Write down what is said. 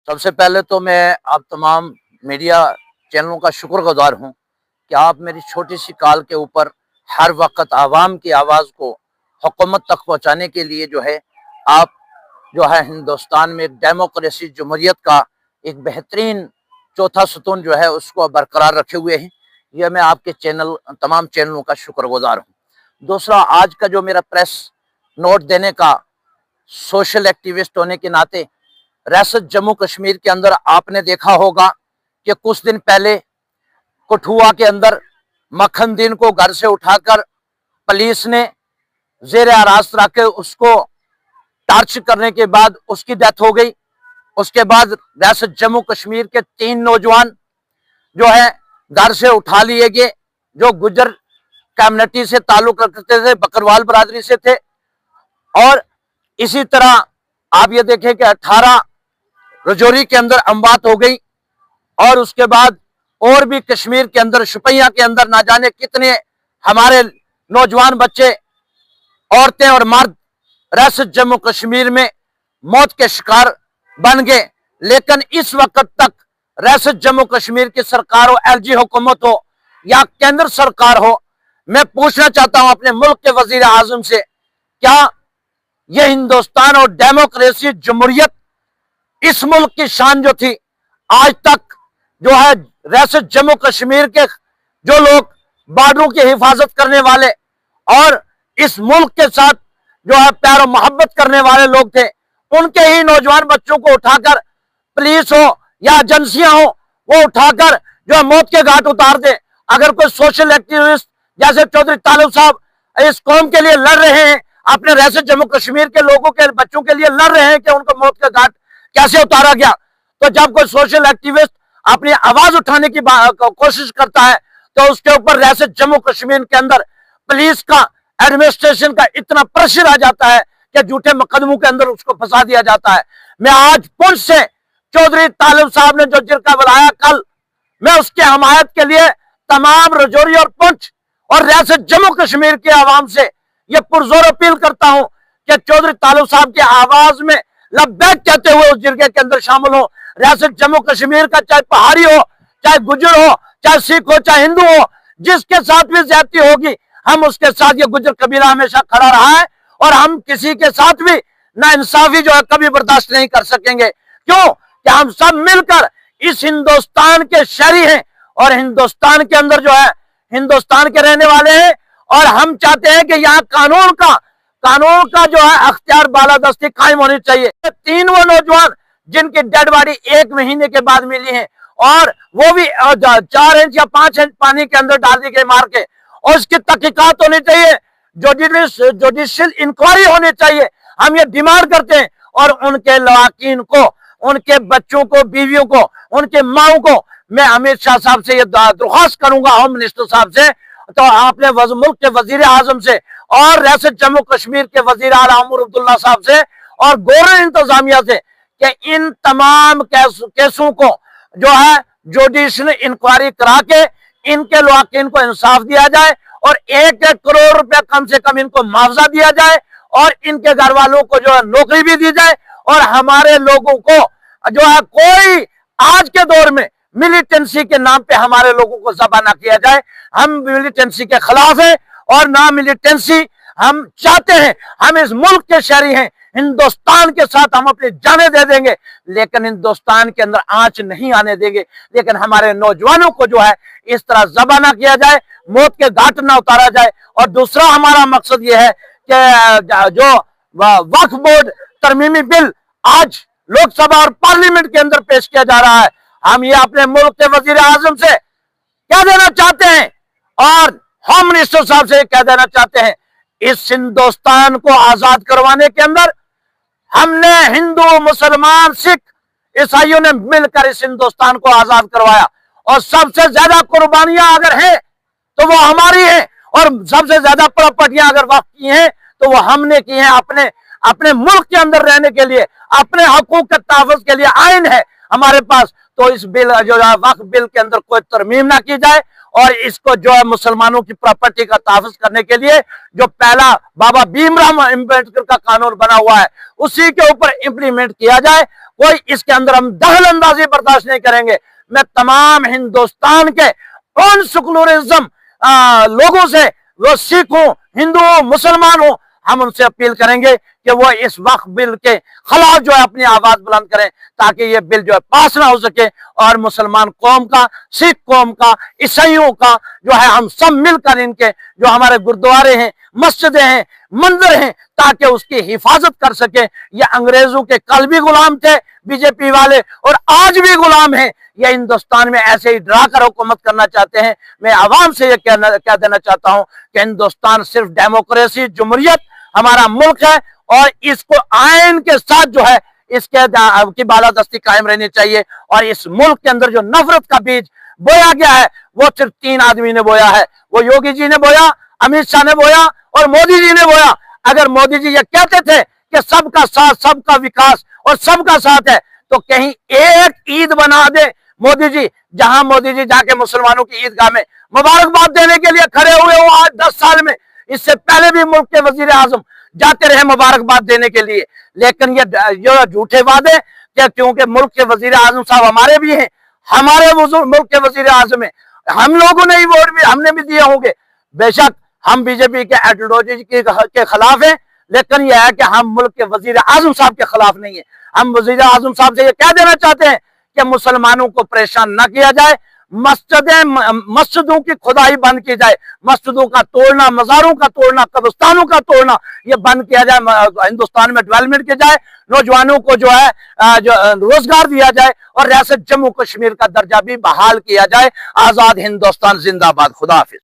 सबसे पहले तो मैं आप तमाम मीडिया चैनलों का शुक्रगुजार हूं कि आप मेरी छोटी सी कॉल के ऊपर हर वक्त आवाम की आवाज़ को हुकूमत तक पहुंचाने के लिए जो है आप जो है हिंदुस्तान में एक डेमोक्रेसी जमहूरियत का एक बेहतरीन चौथा सतून जो है उसको बरकरार रखे हुए हैं। यह मैं आपके तमाम चैनलों का शुक्रगुजार हूँ। दूसरा, आज का जो मेरा प्रेस नोट देने का सोशल एक्टिविस्ट होने के नाते रियासत जम्मू कश्मीर के अंदर आपने देखा होगा कि कुछ दिन पहले कठुआ के अंदर मखनदीन को घर से उठाकर पुलिस ने जेर हिरासत रख के उसको टार्च करने के बाद उसकी डेथ हो गई। उसके बाद रियासत जम्मू कश्मीर के 3 नौजवान जो है घर से उठा लिए गए, जो गुजर कम्युनिटी से ताल्लुक रखते थे, बकरवाल बरादरी से थे। और इसी तरह आप ये देखें कि 18 रजौरी के अंदर अमवात हो गई और उसके बाद और भी कश्मीर के अंदर शुपिया के अंदर ना जाने कितने हमारे नौजवान बच्चे, औरतें और मर्द रियासत जम्मू कश्मीर में मौत के शिकार बन गए। लेकिन इस वक्त तक रियासत जम्मू कश्मीर की सरकार हो, एलजी हुकूमत हो या केंद्र सरकार हो, मैं पूछना चाहता हूं अपने मुल्क के वजीर आजम से, क्या यह हिंदुस्तान और डेमोक्रेसी जमहूरियत इस मुल्क की शान जो थी, आज तक जो है रियासत जम्मू कश्मीर के जो लोग बॉर्डरों की हिफाजत करने वाले और इस मुल्क के साथ जो है प्यार मोहब्बत करने वाले लोग थे, उनके ही नौजवान बच्चों को उठाकर पुलिस हो या एजेंसियां हो वो उठाकर जो है मौत के घाट उतार दे। अगर कोई सोशल एक्टिविस्ट जैसे चौधरी तालिब साहब इस कौम के लिए लड़ रहे हैं, अपने रियासत जम्मू कश्मीर के लोगों के बच्चों के लिए लड़ रहे हैं कि उनको मौत के घाट कैसे उतारा गया, तो जब कोई सोशल एक्टिविस्ट अपनी आवाज उठाने की कोशिश करता है तो उसके ऊपर रियासत जम्मू कश्मीर के अंदर पुलिस का, एडमिनिस्ट्रेशन का इतना प्रेशर आ जाता है कि झूठे मुकदमों के अंदर उसको फंसा दिया जाता है। मैं आज पुंछ से चौधरी तालिब साहब ने जो जिरका बुलाया कल, मैं उसके हमायत के लिए तमाम रजौरी और पुंछ और रियासत जम्मू कश्मीर के आवाम से यह पुरजोर अपील करता हूं कि चौधरी तालिब साहब की आवाज में लब्बैक कहते हुए उस जिरके के अंदर शामिल हो। रियासत जम्मू कश्मीर का चाहे पहाड़ी हो, चाहे गुजर हो, चाहे सिख हो, चाहे हिंदू हो, जिसके साथ भी ज्यादती होगी हम उसके साथ, ये गुजर कबीला हमेशा खड़ा रहा है और हम किसी के साथ भी नाइंसाफी जो है कभी बर्दाश्त नहीं कर सकेंगे। क्यों कि हम सब मिलकर इस हिंदुस्तान के शहरी हैं और हिंदुस्तान के अंदर जो है हिंदुस्तान के रहने वाले हैं और हम चाहते हैं कि यहाँ कानून का जो है अख्तियार बालादस्ती कायम होनी चाहिए। 3 वो नौजवान जिनकी डेड बॉडी 1 महीने के बाद मिली है और वो भी 4 इंच या 5 इंच पानी के अंदर डाल दी गई मार के, और इसकी तहकीकात होनी चाहिए, जुडिशियल इंक्वायरी होनी चाहिए। हम ये डिमांड करते हैं और उनके लवाकिन को, उनके बच्चों को, बीवियों को, उनके माओ को मैं अमित शाह साहब से ये दरख्वास्त करूंगा, होम मिनिस्टर साहब से, तो आपने मुल्क के वजीर आजम से और रियासत जम्मू कश्मीर के वजीर आला उमर अब्दुल्ला साहब से और गवर्नर इंतजामिया से कि इन तमाम केसों को जो है जुडिशियल इंक्वायरी करा के इनके लवाकिन को इंसाफ दिया जाए और 1-1 करोड़ रुपया कम से कम इनको मुआवजा दिया जाए और इनके घर वालों को जो है नौकरी भी दी जाए और हमारे लोगों को जो है कोई आज के दौर में मिलिटेंसी के नाम पे हमारे लोगों को ज़बा ना किया जाए। हम मिलिटेंसी के खिलाफ हैं और ना मिलिटेंसी हम चाहते हैं। हम इस मुल्क के शहरी हैं, हिंदुस्तान के साथ हम अपनी जानें दे देंगे लेकिन हिंदुस्तान के अंदर आंच नहीं आने देंगे। लेकिन हमारे नौजवानों को जो है इस तरह ज़बा ना किया जाए, मौत के घाट ना उतारा जाए। और दूसरा हमारा मकसद ये है कि जो वक्फ बोर्ड तरमीमी बिल आज लोकसभा और पार्लियामेंट के अंदर पेश किया जा रहा है, हम ये अपने मुल्क के वजीर आजम से क्या देना चाहते हैं और होम मिनिस्टर साहब से क्या देना चाहते हैं, इस हिंदुस्तान को आजाद करवाने के अंदर हमने हिंदू, मुसलमान, सिख, ईसाइयों ने मिलकर इस हिंदुस्तान को आजाद करवाया और सबसे ज्यादा कुर्बानियां अगर है तो वो हमारी है और सबसे ज्यादा प्रॉपर्टियां अगर वक्फ की हैं तो वो हमने की हैं अपने मुल्क के अंदर रहने के लिए, अपने हकूक के तहफ़्फ़ुज़ के लिए आइन है हमारे पास। तो इस बिल जो वक्फ बिल के अंदर कोई तरमीम ना की जाए और इसको जो है मुसलमानों की प्रॉपर्टी का तहफ़्फ़ुज़ करने के लिए जो पहला बाबा भीमराव अम्बेडकर का कानून बना हुआ है उसी के ऊपर इम्प्लीमेंट किया जाए। کوئی اس کے اندر ہم دخل اندازی برداشت نہیں کریں گے۔ میں تمام ہندوستان کے ان سیکولرزم لوگوں سے، وہ سکھ ہوں، ہندو ہوں، مسلمان ہوں، ہم ان سے اپیل کریں گے کہ وہ اس وقت بل کے خلاف جو ہے اپنی آواز بلند کریں، تاکہ یہ بل جو ہے پاس نہ ہو سکے، اور مسلمان قوم کا، سکھ قوم کا، عیسائیوں کا جو ہے ہم سب مل کر ان کے جو ہمارے گردوارے ہیں، مسجدیں ہیں، مندر ہیں، تاکہ اس کی حفاظت کر سکے۔ یہ انگریزوں کے کل بھی غلام تھے بی جے پی والے، اور آج بھی غلام ہیں۔ یہ ہندوستان میں ایسے ہی ڈرا کر حکومت کرنا چاہتے ہیں۔ میں عوام سے یہ کہہ دینا چاہتا ہوں کہ ہندوستان صرف ڈیموکریسی، جمہوریت ہمارا ملک ہے، اور اس کو آئین کے ساتھ جو ہے اس کی بالادستی قائم رہنی چاہیے۔ اور اس ملک کے اندر جو نفرت کا بیج بویا گیا ہے، وہ صرف 3 آدمی نے بویا ہے۔ وہ یوگی جی نے بویا، امیت شاہ نے بویا، اور مودی جی نے بویا۔ اگر مودی جی یہ کہتے تھے کہ سب کا ساتھ، سب کا وکاس اور سب کا ساتھ ہے، تو کہیں ایک عید بنا دے مودی جی، جہاں مودی جی جا کے مسلمانوں کی عیدگاہ میں مبارکباد دینے کے لیے کھڑے ہوئے ہوں آج 10 سال میں۔ اس سے پہلے بھی ملک کے وزیر اعظم جاتے رہے مبارکباد دینے کے لیے، لیکن یہ جھوٹے وعدے، کیونکہ ملک کے وزیر اعظم صاحب ہمارے بھی ہیں، ہمارے ملک کے وزیر اعظم ہیں، ہم لوگوں نے ہی ووٹ بھی ہم نے بھی دیے ہوں گے۔ بے شک ہم بی جے پی کے ایڈیالوجی کے خلاف ہیں، لیکن یہ ہے کہ ہم ملک کے وزیر اعظم صاحب کے خلاف نہیں ہیں۔ ہم وزیر اعظم صاحب سے یہ کہہ دینا چاہتے ہیں کہ مسلمانوں کو پریشان نہ کیا جائے، مسجدوں کی کھدائی بند کی جائے، مسجدوں کا توڑنا، مزاروں کا توڑنا، قبرستانوں کا توڑنا یہ بند کیا جائے، ہندوستان میں ڈیولپمنٹ کی جائے، نوجوانوں کو جو ہے روزگار دیا جائے، اور ریاست جموں کشمیر کا درجہ بھی بحال کیا جائے۔ آزاد ہندوستان زندہ باد۔ خدا حافظ۔